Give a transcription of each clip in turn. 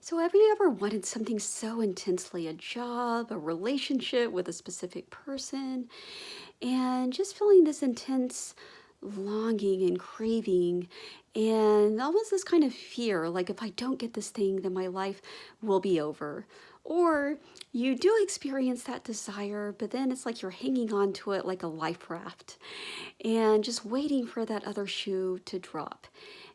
So, have you ever wanted something so intensely, a job, a relationship with a specific person, and just feeling this intense longing and craving, and almost this kind of fear like, if I don't get this thing, then my life will be over? Or you do experience that desire, but then it's like you're hanging on to it like a life raft and just waiting for that other shoe to drop.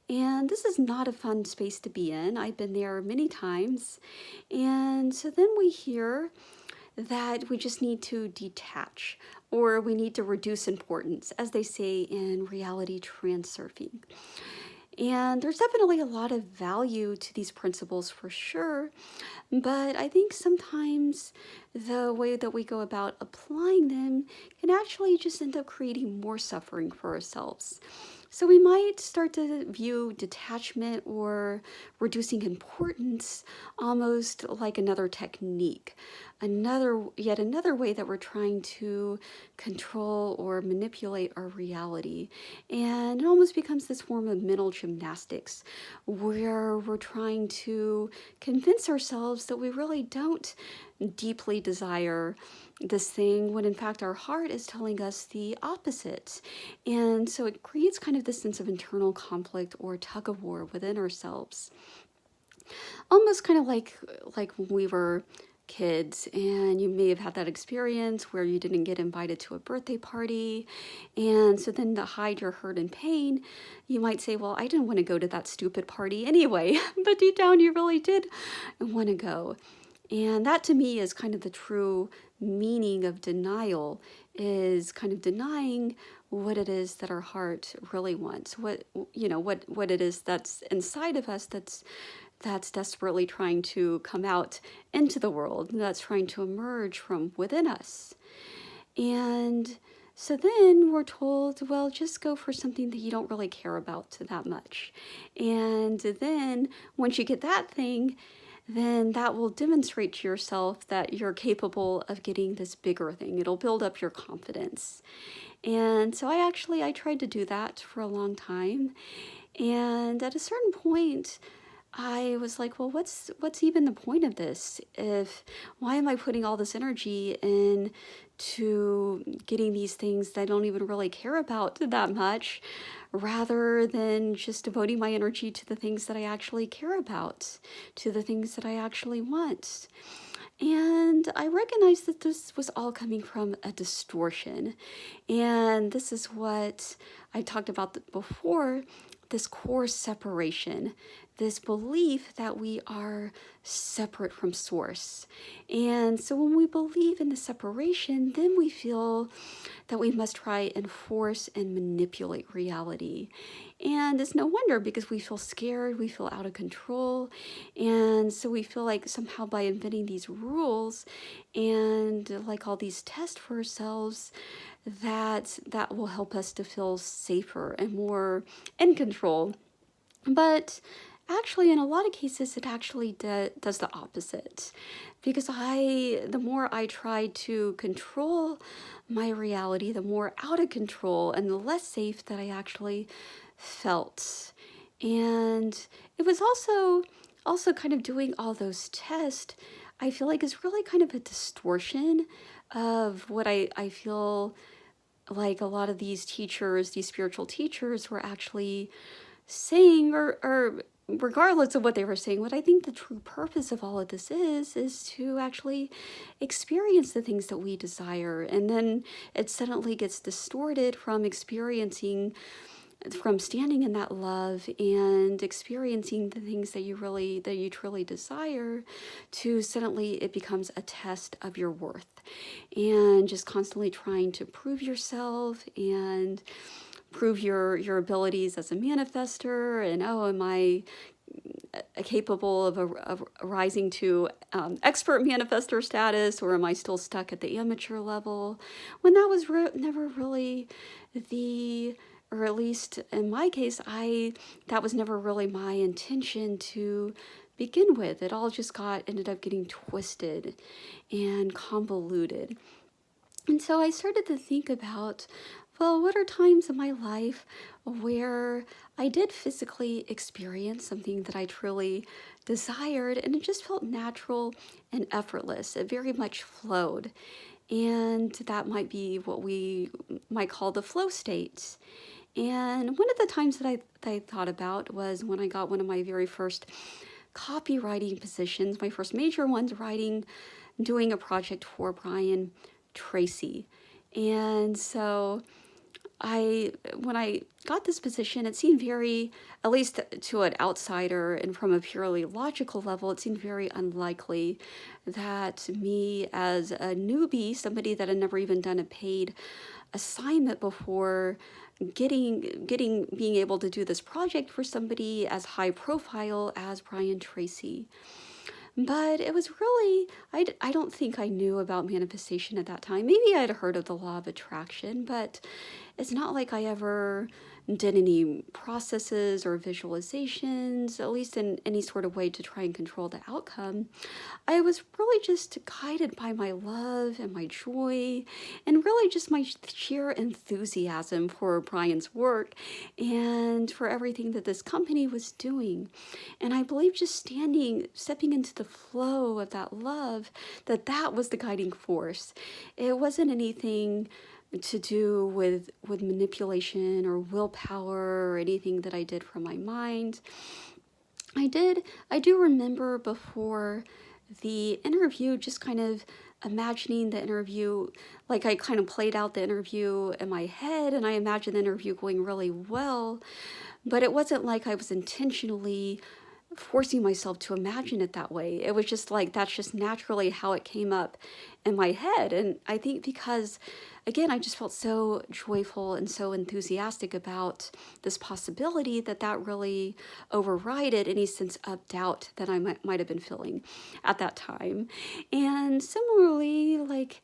And this is not a fun space to be in. I've been there many times. And so then we hear that we just need to detach or we need to reduce importance, as they say in reality transurfing. And there's definitely a lot of value to these principles for sure. But I think sometimes the way that we go about applying them can actually just end up creating more suffering for ourselves. So we might start to view detachment or reducing importance almost like another technique, yet another way that we're trying to control or manipulate our reality. And it almost becomes this form of mental gymnastics where we're trying to convince ourselves that we really don't deeply desire this thing when in fact our heart is telling us the opposite. And so it creates kind of this sense of internal conflict or tug of war within ourselves. Almost kind of like when we were kids and you may have had that experience where you didn't get invited to a birthday party, and so then to hide your hurt and pain you might say, well, I didn't want to go to that stupid party anyway. But deep down you really did want to go. And that to me is kind of the true meaning of denial, is kind of denying what it is that our heart really wants, what it is that's inside of us that's desperately trying to come out into the world, that's trying to emerge from within us. And so then we're told, well, just go for something that you don't really care about that much. And then once you get that thing, then that will demonstrate to yourself that you're capable of getting this bigger thing. It'll build up your confidence. And so I tried to do that for a long time. And at a certain point, I was like, well, what's even the point of this? If Why am I putting all this energy into getting these things that I don't even really care about that much, rather than just devoting my energy to the things that I actually care about, to the things that I actually want? And I recognized that this was all coming from a distortion. And this is what I talked about before, this core separation, this belief that we are separate from source. And so when we believe in the separation, then we feel that we must try and force and manipulate reality. And it's no wonder, because we feel scared, we feel out of control. And so we feel like somehow by inventing these rules and like all these tests for ourselves, that will help us to feel safer and more in control. But actually, in a lot of cases, it actually does the opposite. Because the more I tried to control my reality, the more out of control and the less safe that I actually felt. And it was also kind of doing all those tests, I feel like is really kind of a distortion of what I feel like a lot of these teachers, these spiritual teachers, were actually saying, or regardless of what they were saying, what I think the true purpose of all of this is to actually experience the things that we desire. And then it suddenly gets distorted from standing in that love and experiencing the things that you truly desire, to suddenly it becomes a test of your worth, and just constantly trying to prove yourself and prove your abilities as a manifester. And am I capable of rising to expert manifester status, or am I still stuck at the amateur level, when that was never really the, or at least in my case, that was never really my intention to begin with. It all just ended up getting twisted and convoluted. And so I started to think about, well, what are times in my life where I did physically experience something that I truly desired, and it just felt natural and effortless. It very much flowed. And that might be what we might call the flow states. And one of the times that I thought about was when I got one of my very first copywriting positions, my first major ones, doing a project for Brian Tracy. And so when I got this position, it seemed very, at least to an outsider and from a purely logical level, it seemed very unlikely that me as a newbie, somebody that had never even done a paid assignment before, being able to do this project for somebody as high profile as Brian Tracy. But it was really, I don't think I knew about manifestation at that time. Maybe I'd heard of the law of attraction, but it's not like I ever did any processes or visualizations, at least in any sort of way to try and control the outcome. I was really just guided by my love and my joy, and really just my sheer enthusiasm for Brian's work and for everything that this company was doing. And I believe just stepping into the flow of that love, that was the guiding force. It wasn't anything to do with manipulation or willpower or anything that I did from my mind. I do remember before the interview just kind of imagining the interview, like I kind of played out the interview in my head, and I imagined the interview going really well, but it wasn't like I was intentionally forcing myself to imagine it that way. It was just like, that's just naturally how it came up in my head. And I think because, again, I just felt so joyful and so enthusiastic about this possibility that really overrided any sense of doubt that I might have been feeling at that time. And similarly, like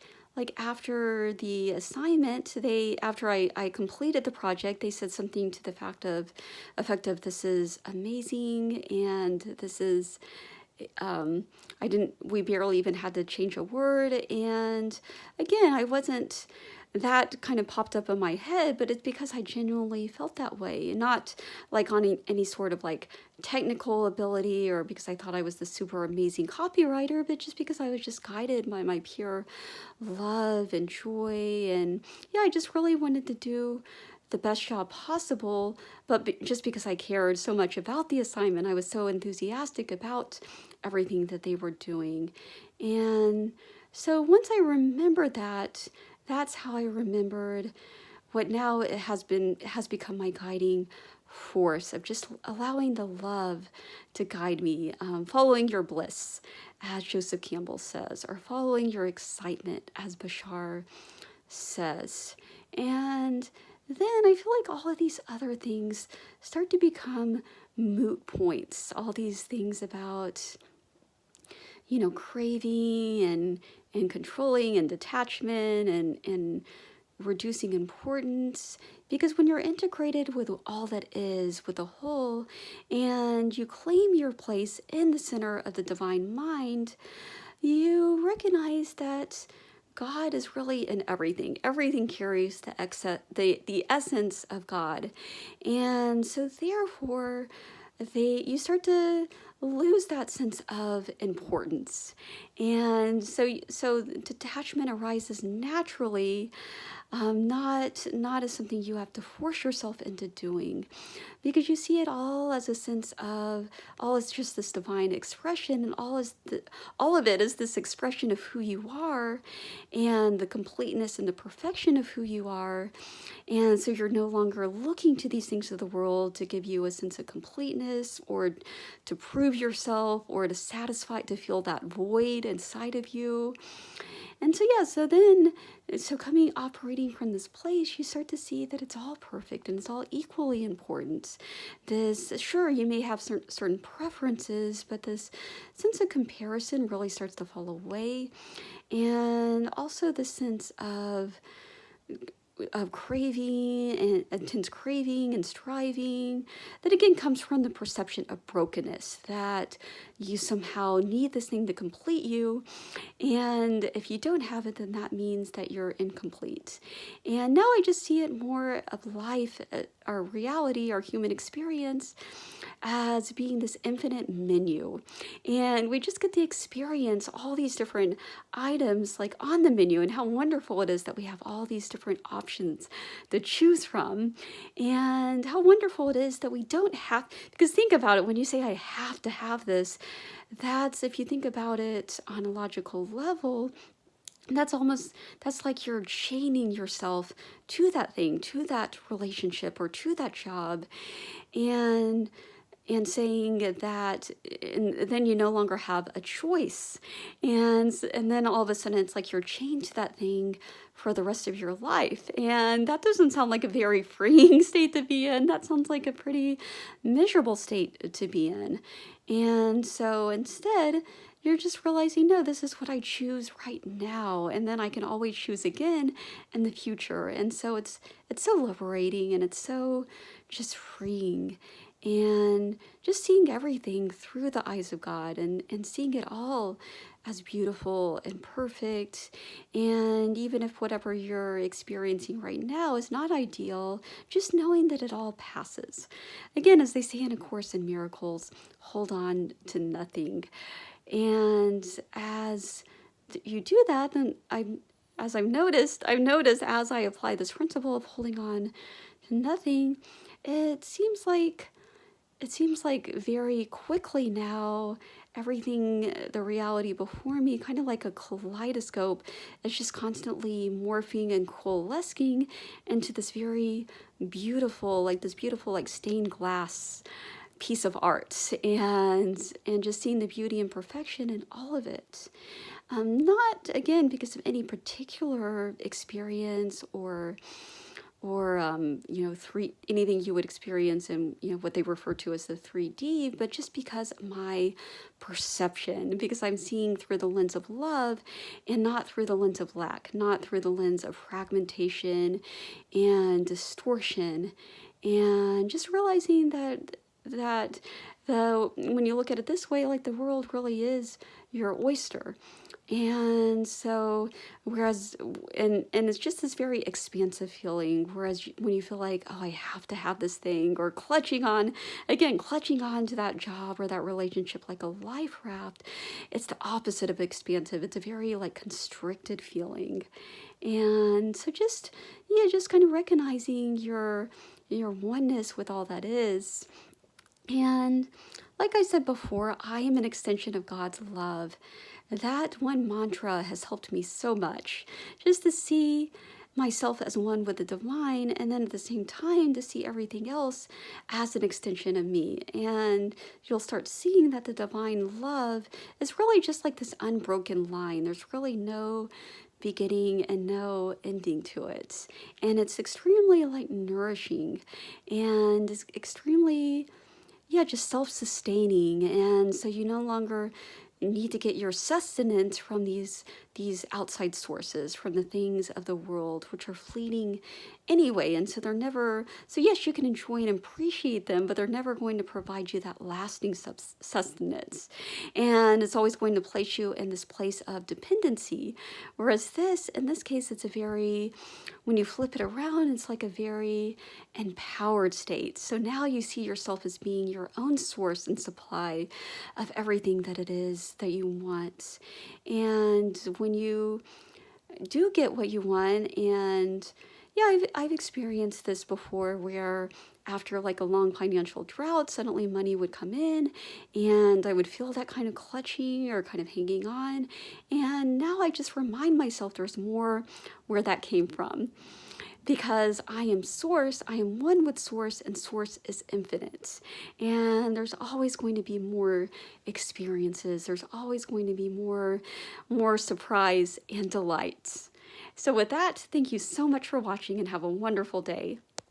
after the assignment, after I completed the project, they said something to the effect of this is amazing, and this is we barely even had to change a word. And again, that kind of popped up in my head, but it's because I genuinely felt that way, not like on any sort of like technical ability or because I thought I was the super amazing copywriter, but just because I was just guided by my pure love and joy. And yeah, I just really wanted to do the best job possible, but just because I cared so much about the assignment, I was so enthusiastic about everything that they were doing. And so once I remembered that, that's how I remembered what now has become my guiding force of just allowing the love to guide me, following your bliss, as Joseph Campbell says, or following your excitement, as Bashar says. And then I feel like all of these other things start to become moot points. All these things about, craving and controlling and detachment and reducing importance. Because when you're integrated with all that is, with the whole, and you claim your place in the center of the divine mind, you recognize that God is really in everything. Everything carries the essence of God. And so therefore, you start to lose that sense of importance. And so detachment arises naturally, not as something you have to force yourself into doing, because you see it all as a sense of, all is just this divine expression, and all of it is this expression of who you are and the completeness and the perfection of who you are. And so you're no longer looking to these things of the world to give you a sense of completeness or to prove yourself or to feel that void inside of you. And so, yeah, so operating from this place, you start to see that it's all perfect and it's all equally important. Sure, you may have certain preferences, but this sense of comparison really starts to fall away. And also the sense of of craving and intense craving and striving, that again comes from the perception of brokenness, that you somehow need this thing to complete you. And if you don't have it, then that means that you're incomplete. And now I just see it more of life, our reality, our human experience, as being this infinite menu. And we just get to experience all these different items like on the menu, and how wonderful it is that we have all these different options to choose from. And how wonderful it is that we don't have, because think about it, when you say I have to have this, that's, if you think about it on a logical level, that's like you're chaining yourself to that thing, to that relationship, or to that job, and saying that, and then you no longer have a choice, and then all of a sudden it's like you're chained to that thing for the rest of your life. And that doesn't sound like a very freeing state to be in. That sounds like a pretty miserable state to be in. And so instead, you're just realizing, no, this is what I choose right now, and then I can always choose again in the future. And so it's so liberating, and it's so just freeing, and just seeing everything through the eyes of God, and seeing it all as beautiful and perfect. And even if whatever you're experiencing right now is not ideal, just knowing that it all passes. Again, as they say in A Course in Miracles, hold on to nothing. And as you do that, then I've noticed as I apply this principle of holding on to nothing, it seems like very quickly now, everything, the reality before me, kind of like a kaleidoscope, is just constantly morphing and coalescing into this very beautiful, like stained glass piece of art, and just seeing the beauty and perfection in all of it. Not, again, because of any particular experience or anything you would experience in, what they refer to as the 3D, but just because my perception, because I'm seeing through the lens of love and not through the lens of lack, not through the lens of fragmentation and distortion, and just realizing that when you look at it this way, like, the world really is your oyster. And so, and it's just this very expansive feeling, whereas when you feel like, oh, I have to have this thing, or clutching on to that job or that relationship like a life raft, it's the opposite of expansive. It's a very, like, constricted feeling. And so just kind of recognizing your oneness with all that is. And like I said before, I am an extension of God's love. That one mantra has helped me so much, just to see myself as one with the divine, and then at the same time to see everything else as an extension of me. And you'll start seeing that the divine love is really just like this unbroken line. There's really no beginning and no ending to it. And it's extremely, like, nourishing, and it's extremely, just self-sustaining. And so you no longer need to get your sustenance from these outside sources, from the things of the world, which are fleeting anyway. And so they're never, so yes, you can enjoy and appreciate them, but they're never going to provide you that lasting sustenance. And it's always going to place you in this place of dependency. Whereas in this case, it's a very, when you flip it around, it's like a very empowered state. So now you see yourself as being your own source and supply of everything that it is that you want. And when you do get what you want, and I've experienced this before, where after, like, a long financial drought, suddenly money would come in, and I would feel that kind of clutching or kind of hanging on. And now I just remind myself there's more where that came from. Because I am source, I am one with source, and source is infinite. And there's always going to be more experiences. There's always going to be more surprise and delight. So with that, thank you so much for watching, and have a wonderful day.